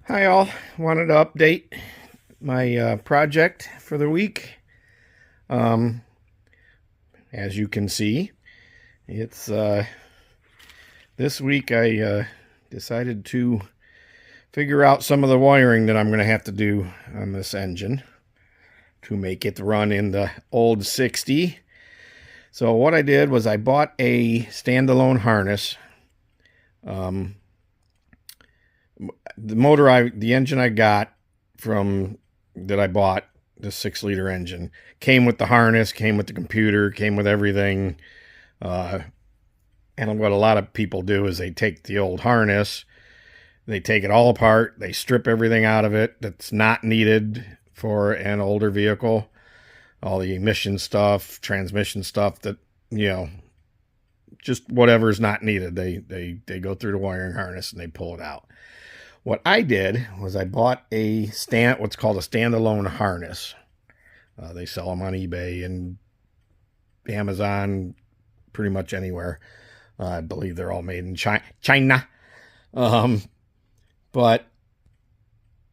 Hi all, wanted to update my project for the week. Um, as you can see, it's this week I decided to figure out some of the wiring that I'm going to have to do on this engine to make it run in the old 60. So what I did was I bought a standalone harness. The engine I got that I bought, the 6-liter engine, came with the harness, came with the computer, came with everything. And what a lot of people do is they take the old harness, they take it all apart, they strip everything out of it that's not needed for an older vehicle, all the emission stuff, transmission stuff that, just whatever is not needed. They go through the wiring harness and they pull it out. What I did was I bought what's called a standalone harness. They sell them on eBay and Amazon, pretty much anywhere. I believe they're all made in China. But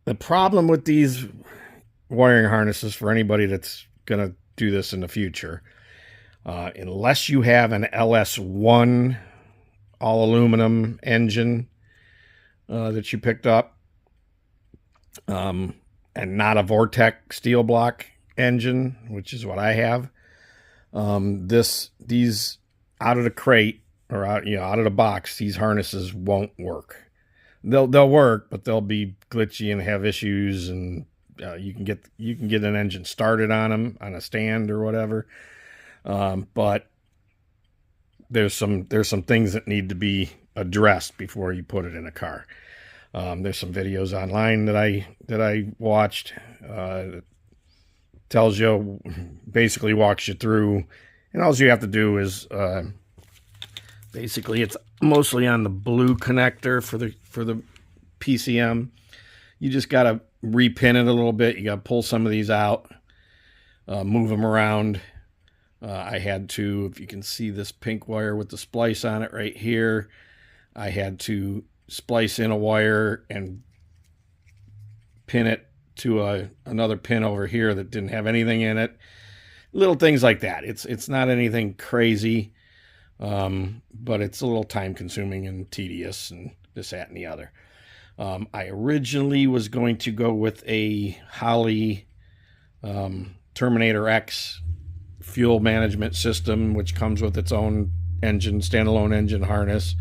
the problem with these wiring harnesses for anybody that's going to do this in the future, unless you have an LS1 all aluminum engine that you picked up, and not a Vortec steel block engine, which is what I have. These out of the crate or out of the box, these harnesses won't work. They'll work, but they'll be glitchy and have issues, and you can get an engine started on them on a stand or whatever. But there's some things that need to be addressed before you put it in a car. There's some videos online that I watched that tells you, basically walks you through, and all you have to do is basically, it's mostly on the blue connector for the PCM. You just got to repin it a little bit. You got to pull some of these out, move them around. I had to, if you can see this pink wire with the splice on it right here, I had to splice in a wire and pin it to another pin over here that didn't have anything in it. Little things like that. It's not anything crazy, but it's a little time consuming and tedious and this, that, and the other. I originally was going to go with a Holley Terminator X fuel management system, which comes with its own standalone engine harness.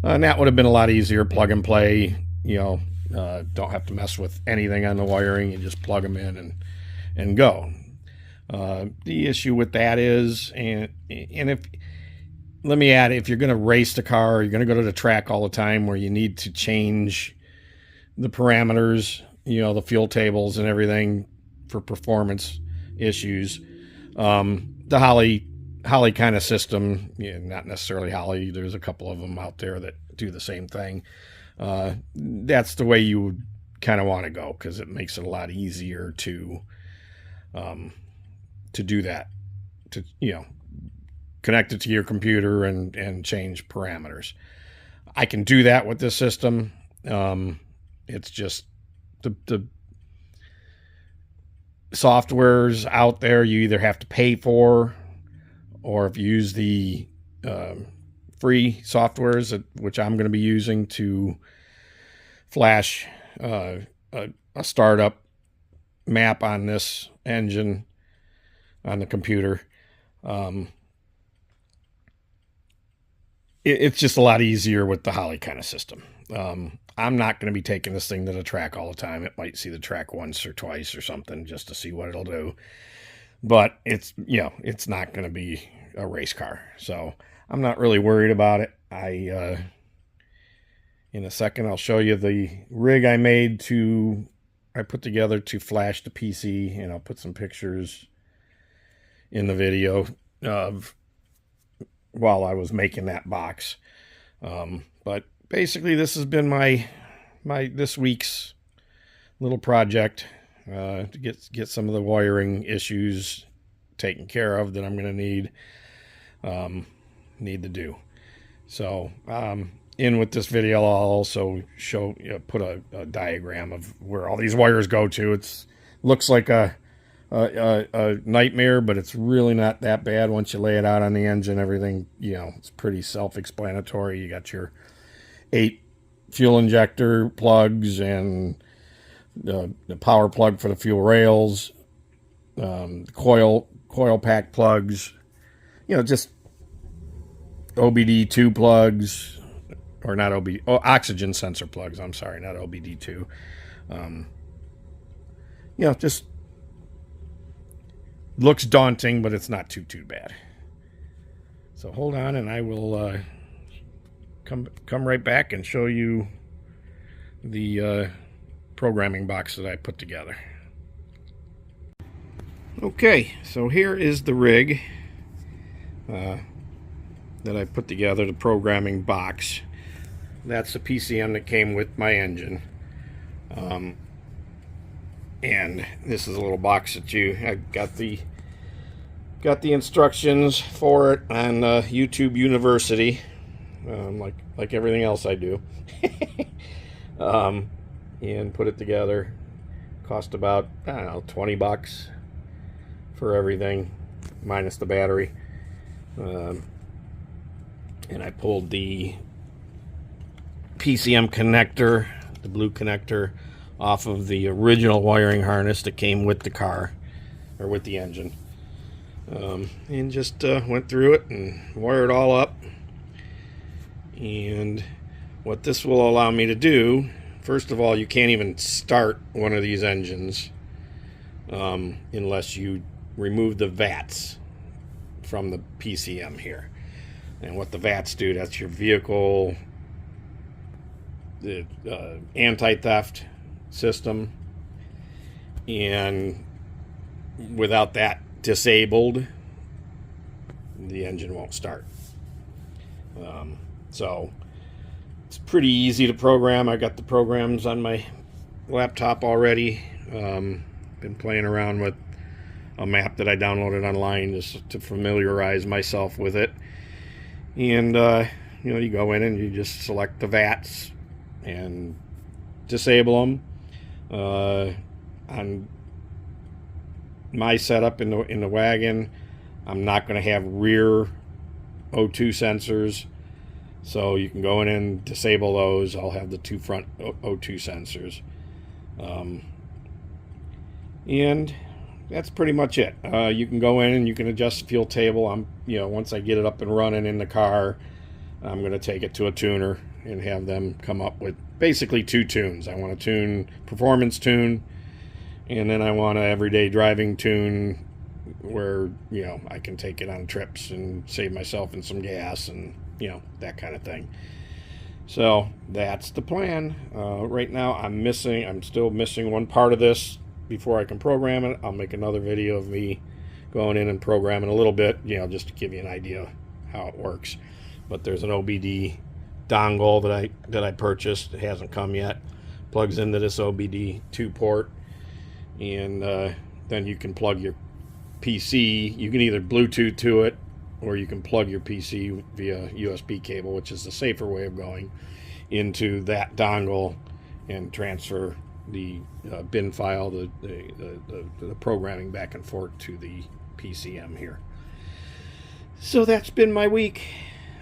And that would have been a lot easier, plug and play. Don't have to mess with anything on the wiring. You just plug them in and go. The issue with that is, let me add, if you're going to race the car, you're going to go to the track all the time where you need to change the parameters, the fuel tables and everything for performance issues. The Holley kind of system, not necessarily Holley, there's a couple of them out there that do the same thing. That's the way you would kind of want to go, because it makes it a lot easier to do that, to connect it to your computer and change parameters. I can do that with this system. It's just the softwares out there you either have to pay for, or if you use the free softwares, which I'm going to be using to flash a startup map on this engine on the computer. It's just a lot easier with the Holley kind of system. I'm not going to be taking this thing to the track all the time. It might see the track once or twice or something just to see what it'll do. But it's not going to be a race car. So I'm not really worried about it. In a second, I'll show you the rig I put together to flash the PC, and I'll put some pictures in the video of while I was making that box. But basically, this has been my this week's little project to get some of the wiring issues taken care of that I'm going to need to do. So in with this video, I'll also show, put a diagram of where all these wires go to. It's looks like a nightmare, but it's really not that bad once you lay it out on the engine. Everything, it's pretty self-explanatory. You got your 8 fuel injector plugs and the power plug for the fuel rails, coil pack plugs, just OBD2 plugs, or not oxygen sensor plugs. I'm sorry, not OBD2. Just looks daunting, but it's not too bad. So hold on, and I will come right back and show you the programming box that I put together. Okay, so here is the rig that I put together, the programming box. That's the PCM that came with my engine. And this is a little box that I got the instructions for it on YouTube University, like everything else I do. And put it together. Cost about, I don't know, $20 for everything, minus the battery. And I pulled the PCM connector, the blue connector, off of the original wiring harness that came with the car, or with the engine. And just went through it and wired it all up. And what this will allow me to do, first of all, you can't even start one of these engines unless you remove the VATS from the PCM here. And what the VATS do, that's your vehicle, the anti-theft system. And without that disabled, the engine won't start. So it's pretty easy to program. I got the programs on my laptop already. Been playing around with a map that I downloaded online just to familiarize myself with it. And you go in and you just select the VATS and disable them. On my setup in the wagon, I'm not going to have rear O2 sensors, so you can go in and disable those. I'll have the 2 front O2 sensors, and that's pretty much it. You can go in and you can adjust the fuel table. Once I get it up and running in the car, I'm going to take it to a tuner and have them come up with basically 2 tunes. I want a tune, performance tune, and then I want an everyday driving tune where, I can take it on trips and save myself in some gas and, that kind of thing. So that's the plan. Right now I'm still missing one part of this before I can program it. I'll make another video of me going in and programming a little bit, just to give you an idea how it works. But there's an OBD dongle that I purchased. It hasn't come yet. Plugs into this OBD2 port, and then you can plug your PC. You can either Bluetooth to it, or you can plug your PC via USB cable, which is the safer way of going, into that dongle and transfer the bin file, the programming back and forth to the PCM here. So that's been my week.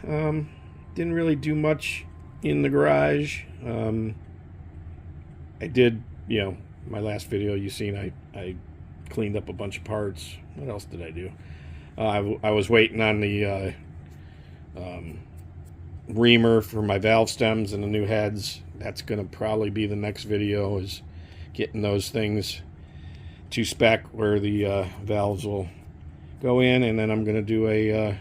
Didn't really do much in the garage. I did, my last video you seen, I cleaned up a bunch of parts. What else did I do? I was waiting on the reamer for my valve stems and the new heads. That's going to probably be the next video, is getting those things to spec where the valves will go in. And then I'm going to do a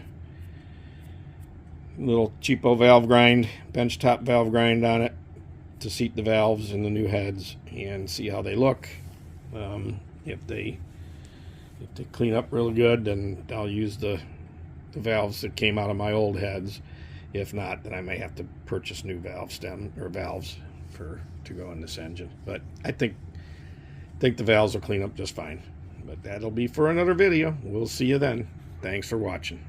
little cheapo valve grind, benchtop valve grind on it to seat the valves in the new heads and see how they look. If they clean up really good, then I'll use the valves that came out of my old heads. If not, then I may have to purchase new valve stem or valves to go in this engine. But I think the valves will clean up just fine. But that'll be for another video. We'll see you then. Thanks for watching.